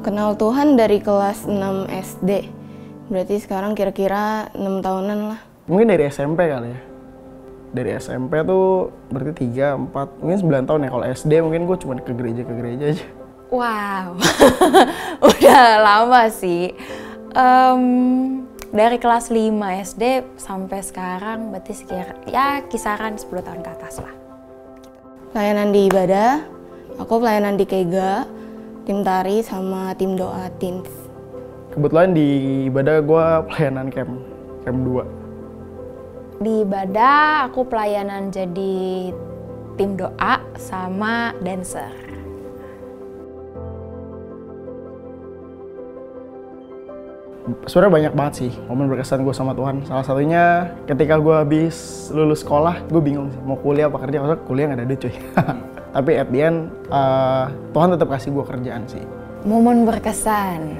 Kenal Tuhan dari kelas 6 SD. Berarti sekarang kira-kira 6 tahunan lah. Mungkin dari SMP kali ya. Dari SMP tuh berarti 3, 4, mungkin 9 tahun ya. Kalau SD mungkin gue cuma ke gereja aja. Wow, udah lama sih. Dari kelas 5 SD sampai sekarang berarti kisaran 10 tahun ke atas lah. Pelayanan di ibadah, aku pelayanan di Kega, tim tari sama tim doa teens. Kebetulan di ibadah gue pelayanan camp 2. Di ibadah aku pelayanan jadi tim doa sama dancer. Sebenarnya banyak banget sih momen berkesan gue sama Tuhan. Salah satunya ketika gue habis lulus sekolah, gue bingung sih mau kuliah apa kerja. Maksudnya kuliah nggak ada duit cuy. Tapi at the end, Tuhan tetap kasih gue kerjaan sih. Momen berkesan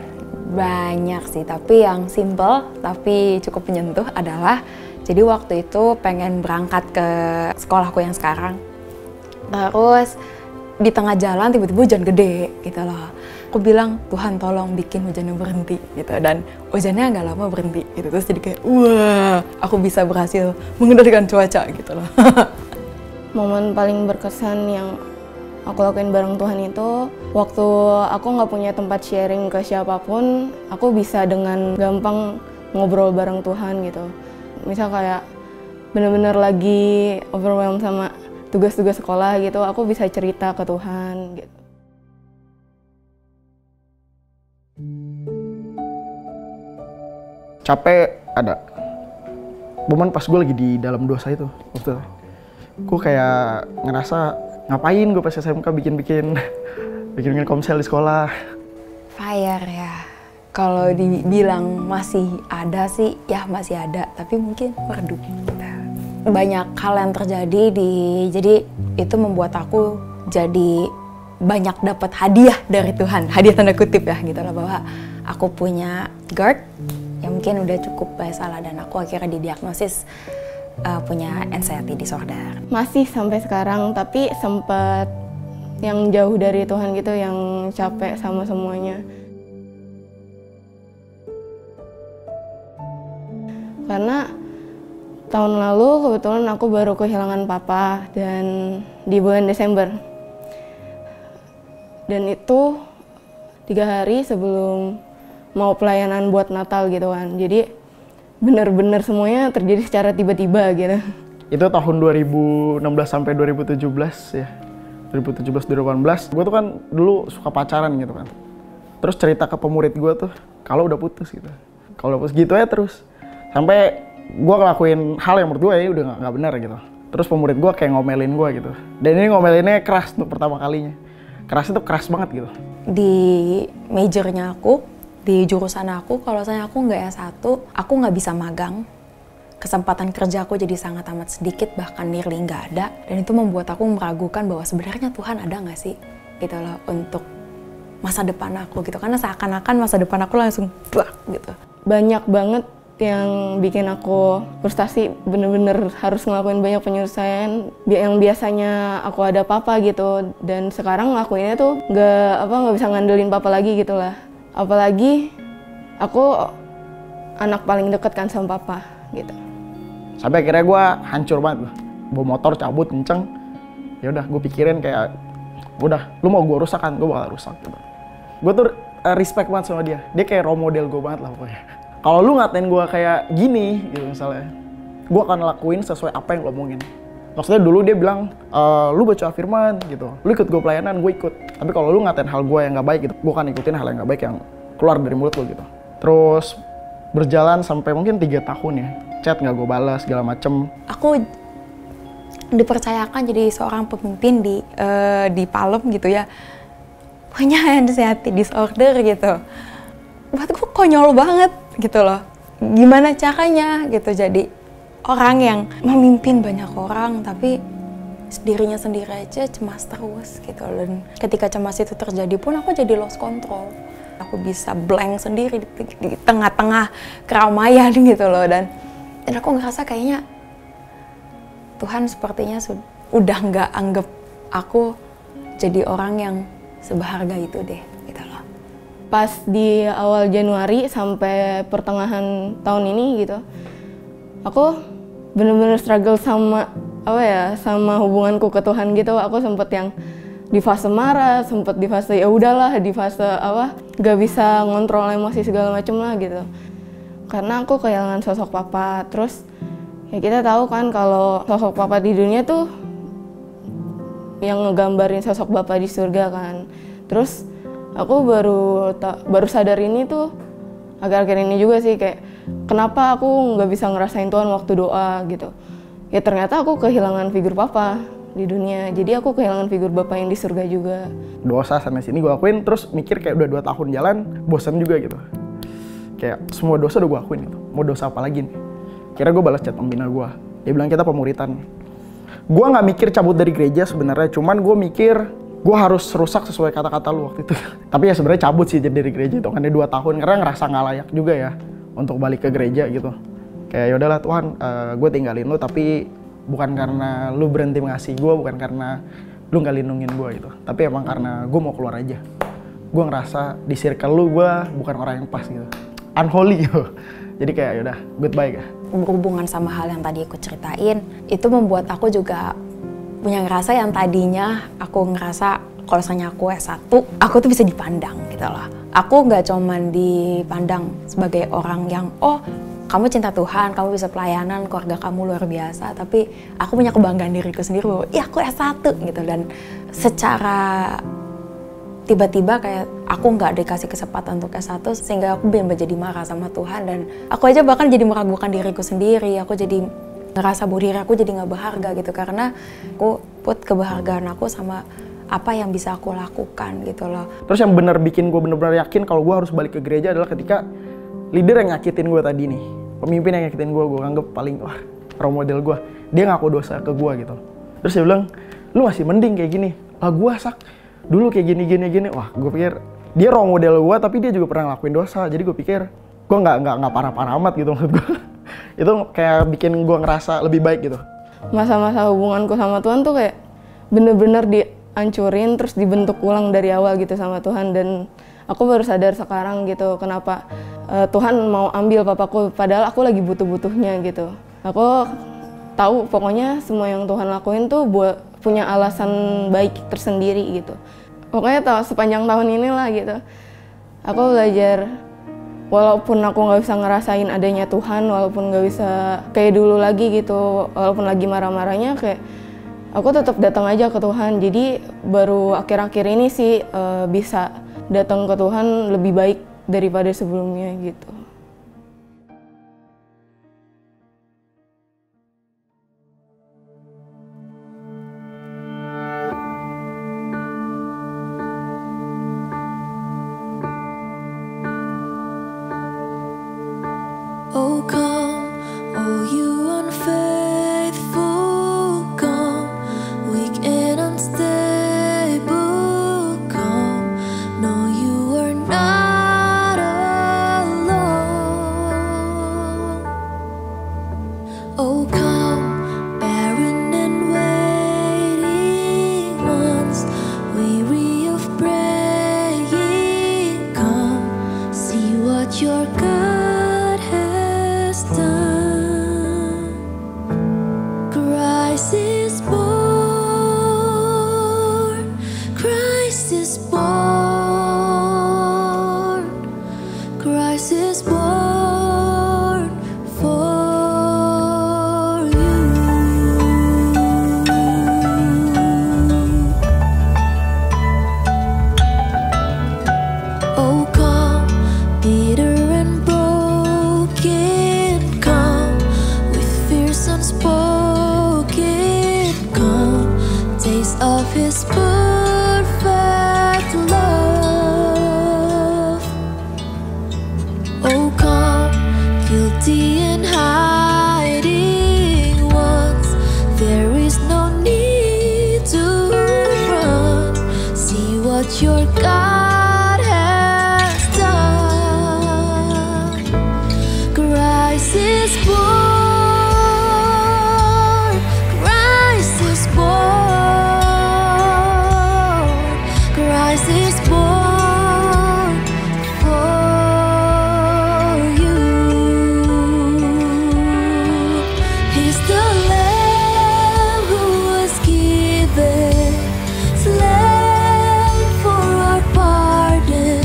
banyak sih, tapi yang simple tapi cukup menyentuh adalah jadi waktu itu pengen berangkat ke sekolahku yang sekarang. Terus di tengah jalan tiba-tiba hujan gede gitu loh. Aku bilang, Tuhan tolong bikin hujannya berhenti gitu. Dan hujannya nggak lama berhenti gitu. Terus jadi kayak, wah, aku bisa berhasil mengendalikan cuaca gitu loh. Momen paling berkesan yang aku lakuin bareng Tuhan itu, waktu aku nggak punya tempat sharing ke siapapun, aku bisa dengan gampang ngobrol bareng Tuhan gitu. Misal kayak bener-bener lagi overwhelmed sama tugas-tugas sekolah gitu, aku bisa cerita ke Tuhan gitu. Capek ada. Momen pas gue lagi di dalam dosa itu. Waktu gue kayak ngerasa ngapain gue pas SMK bikin komsel di sekolah. Fire ya. Kalau dibilang masih ada sih, ya masih ada. Tapi mungkin meredup. Banyak hal yang terjadi jadi itu membuat aku jadi banyak dapat hadiah dari Tuhan. Hadiah tanda kutip ya gitu lah, bahwa aku punya GERD yang mungkin udah cukup salah dan aku akhirnya didiagnosis punya anxiety disorder. Masih sampai sekarang, tapi sempat yang jauh dari Tuhan gitu, yang capek sama semuanya. Karena tahun lalu kebetulan aku baru kehilangan papa dan di bulan Desember. Dan itu 3 hari sebelum mau pelayanan buat Natal gitu kan. Jadi bener-bener semuanya terjadi secara tiba-tiba gitu. Itu tahun 2016 sampai 2017 ya. 2017-2018. Gue tuh kan dulu suka pacaran gitu kan. Terus cerita ke pemurid gue tuh kalau udah putus gitu. Kalau udah putus gitu aja terus. Sampai gue ngelakuin hal yang menurut gue ya udah nggak benar gitu. Terus pemurid gue kayak ngomelin gue gitu. Dan ini ngomelinnya keras tuh pertama kalinya. Kerasnya tuh keras banget gitu. Di majornya aku, di jurusan aku, kalau misalnya aku nggak S1, aku nggak bisa magang. Kesempatan kerja aku jadi sangat amat sedikit, bahkan nearly nggak ada. Dan itu membuat aku meragukan bahwa sebenarnya Tuhan ada nggak sih gitu loh untuk masa depan aku gitu. Karena seakan-akan masa depan aku langsung blak gitu. Banyak banget yang bikin aku frustasi, bener-bener harus ngelakuin banyak penyelesaian yang biasanya aku ada papa gitu, dan sekarang ngelakuinnya tuh nggak bisa ngandelin papa lagi gitu lah. Apalagi aku anak paling deket kan sama papa gitu. Sampai akhirnya gue hancur banget, bawa motor cabut kenceng. Ya udah gue pikirin kayak udah lu mau gue rusak kan, gue bakal rusak gitu. Gue tuh respect banget sama dia kayak role model gue banget lah pokoknya. Kalau lu ngatain gue kayak gini gitu misalnya, gue akan lakuin sesuai apa yang lo omongin. Maksudnya dulu dia bilang, lu baca firman gitu, lu ikut gue pelayanan, gue ikut. Tapi kalau lu ngatain hal gue yang gak baik gitu, gue akan ikutin hal yang gak baik yang keluar dari mulut lu gitu. Terus berjalan sampai mungkin 3 tahun ya, chat gak gue balas segala macem. Aku dipercayakan jadi seorang pemimpin di Palem gitu ya, punya anxiety disorder gitu. Buat gue konyol banget gitu loh. Gimana caranya gitu jadi orang yang memimpin banyak orang tapi dirinya sendiri aja cemas terus gitu. Dan ketika cemas itu terjadi pun aku jadi lost control. Aku bisa blank sendiri di tengah-tengah keramaian gitu loh. Dan aku ngerasa kayaknya Tuhan sepertinya udah nggak anggap aku jadi orang yang seberharga itu deh gitu loh. pas di awal Januari sampai pertengahan tahun ini gitu, aku bener-bener struggle sama sama hubunganku ke Tuhan gitu. Aku sempet yang di fase marah, sempet di fase ya udahlah, di fase gak bisa ngontrol emosi segala macem lah gitu. Karena aku kehilangan sosok papa. Terus ya kita tahu kan kalau sosok papa di dunia tuh yang ngegambarin sosok Bapa di surga kan. Terus aku baru sadar ini tuh akhir-akhir ini juga sih, kayak kenapa aku nggak bisa ngerasain Tuhan waktu doa gitu. Ya ternyata aku kehilangan figur Papa di dunia, jadi aku kehilangan figur Bapa yang di surga juga. Dosa sana sini gue akuin, terus mikir kayak udah 2 tahun jalan, bosan juga gitu. Kayak semua dosa udah gue akuin gitu, mau dosa apa lagi nih. Kira gue balas chat pembina gue, dia bilang kita pemuritan. Gue nggak mikir cabut dari gereja sebenarnya, cuman gue mikir gue harus rusak sesuai kata-kata lu waktu itu. Tapi ya sebenarnya cabut sih dari gereja itu, kan 2 tahun, karena ngerasa nggak layak juga ya untuk balik ke gereja gitu. Kayak yaudahlah Tuhan, gue tinggalin lu, tapi bukan karena lu berhenti mengasihi gue, bukan karena lu nggak lindungin gue gitu, tapi emang karena gue mau keluar aja. Gue ngerasa di circle lu gue bukan orang yang pas gitu, unholy gitu. Jadi kayak yaudah, goodbye ya. Berhubungan sama hal yang tadi aku ceritain, itu membuat aku juga punya ngerasa yang tadinya aku ngerasa kalau misalnya aku S1, aku tuh bisa dipandang gitu loh. Aku nggak cuman dipandang sebagai orang yang, oh kamu cinta Tuhan, kamu bisa pelayanan, keluarga kamu luar biasa, tapi aku punya kebanggaan diriku sendiri bahwa iya aku S1 gitu. Dan secara tiba-tiba kayak aku nggak dikasih kesempatan untuk S1, sehingga aku benar-benar jadi marah sama Tuhan. Dan aku aja bahkan jadi meragukan diriku sendiri, aku jadi ngerasa bahwa diri aku jadi nggak berharga gitu, karena aku put keberhargaan aku sama apa yang bisa aku lakukan gitu loh. Terus yang benar bikin gue benar-benar yakin kalau gue harus balik ke gereja adalah ketika leader yang nyakitin gue tadi nih, pemimpin yang nyakitin gue anggap paling role model gue, dia ngaku dosa ke gue gitu. Terus dia bilang, lu masih mending kayak gini, gue dulu kayak gini. Wah, gue pikir dia role model gue, tapi dia juga pernah ngelakuin dosa. Jadi gue pikir gue nggak parah-parah amat gitu menurut gue. Itu kayak bikin gue ngerasa lebih baik gitu. Masa-masa hubunganku sama Tuhan tuh kayak bener-bener dihancurin, terus dibentuk ulang dari awal gitu sama Tuhan. Dan aku baru sadar sekarang gitu kenapa Tuhan mau ambil papaku, padahal aku lagi butuh-butuhnya gitu. Aku tahu pokoknya semua yang Tuhan lakuin tuh buat punya alasan baik tersendiri gitu. Pokoknya sepanjang tahun inilah gitu, aku belajar walaupun aku nggak bisa ngerasain adanya Tuhan, walaupun nggak bisa kayak dulu lagi gitu, walaupun lagi marah-marahnya, kayak aku tetap datang aja ke Tuhan. Jadi baru akhir-akhir ini sih bisa datang ke Tuhan lebih baik daripada sebelumnya gitu. Oh come, oh you unfaithful, come, weak and unstable, come, no you are not alone. Oh come, barren and waiting ones, weary of praying, come, see what your God done. Christ is born, Christ is born, Christ is born for you. Oh come, bitter and broken, come with fears unspoken, come taste of His perfect love. Oh come, guilty and hiding ones, there is no need to run, see what your God has done. Christ is born, Christ is born, Christ is born He's the Lamb who was given, slain for our pardon.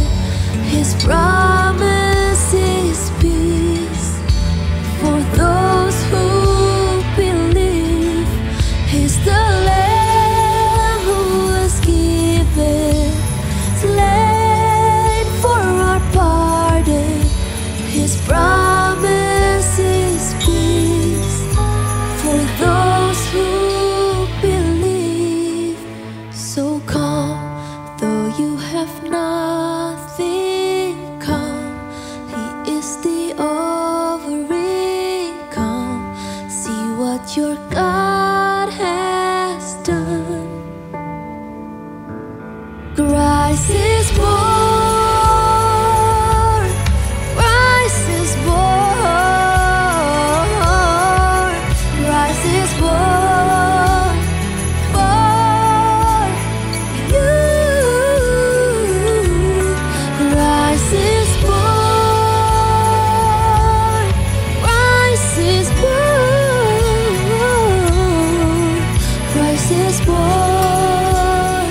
His promise is peace for those who believe. He's the Lamb who was given, slain for our pardon. His promise is peace for those who believe. So come, though you have nothing, come. He is the overcome. See what your God has done. Christ is born. Christ is born. Christ is born for you. Christ is born. Christ is born. Christ is born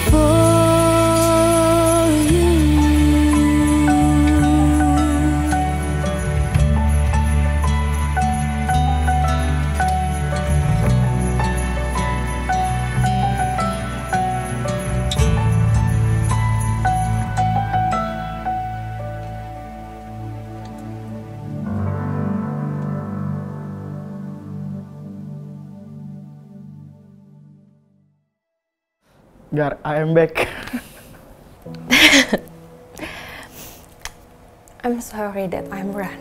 for you. Gar, I am back. I'm sorry that I'm run.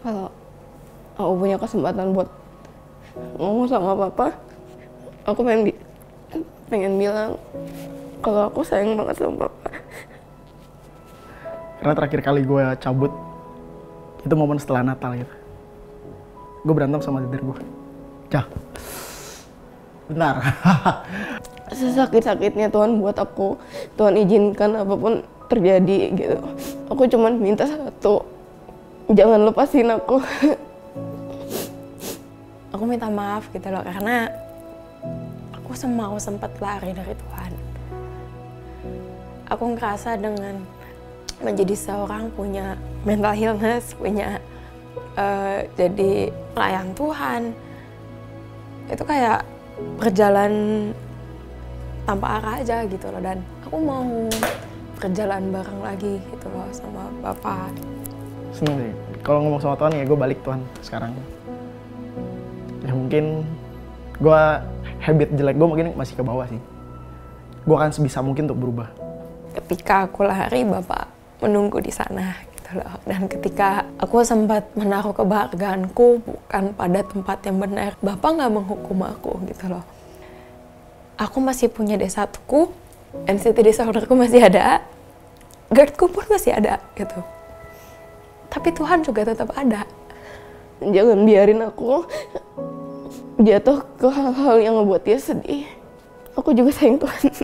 Kalau aku punya kesempatan buat ngomong sama papa, aku pengen bilang kalau aku sayang banget sama papa. Karena terakhir kali gue cabut, itu momen setelah Natal gitu. Gue berantem sama diri gue. Cah, benar. Sesakit-sakitnya Tuhan buat aku, Tuhan izinkan apapun terjadi gitu. Aku cuman minta satu, jangan lepasin aku. Aku minta maaf gitu loh, karena aku mau sempat lari dari Tuhan. Aku ngerasa dengan menjadi seorang punya mental illness, punya jadi pelayan Tuhan, itu kayak berjalan tanpa arah aja gitu loh. Dan aku mau berjalan bareng lagi gitu loh sama Bapak. Seneng sih. Kalau ngomong sama Tuhan ya gue balik Tuhan sekarang. Ya mungkin gue habit jelek gue mungkin masih ke bawah sih. Gue akan sebisa mungkin untuk berubah. Ketika aku lari, Bapak menunggu di sana gitu loh. Dan ketika aku sempat menaruh kebahagiaanku bukan pada tempat yang benar, Bapak nggak menghukum aku gitu loh. Aku masih punya D1ku, anxiety disorderku masih ada, GERD-ku pun masih ada gitu. Tapi Tuhan juga tetap ada. Jangan biarin aku jatuh ke hal-hal yang ngebuat dia sedih. Aku juga sayang Tuhan.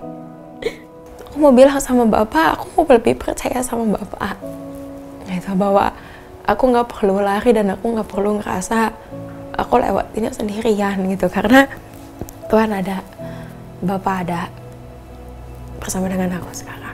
Aku mau bilang sama Bapak, aku mau lebih percaya sama Bapak. Gitu, bahwa aku nggak perlu lari dan aku nggak perlu ngerasa aku lewatinnya sendirian gitu. Karena Tuhan ada, Bapak ada bersama dengan aku sekarang.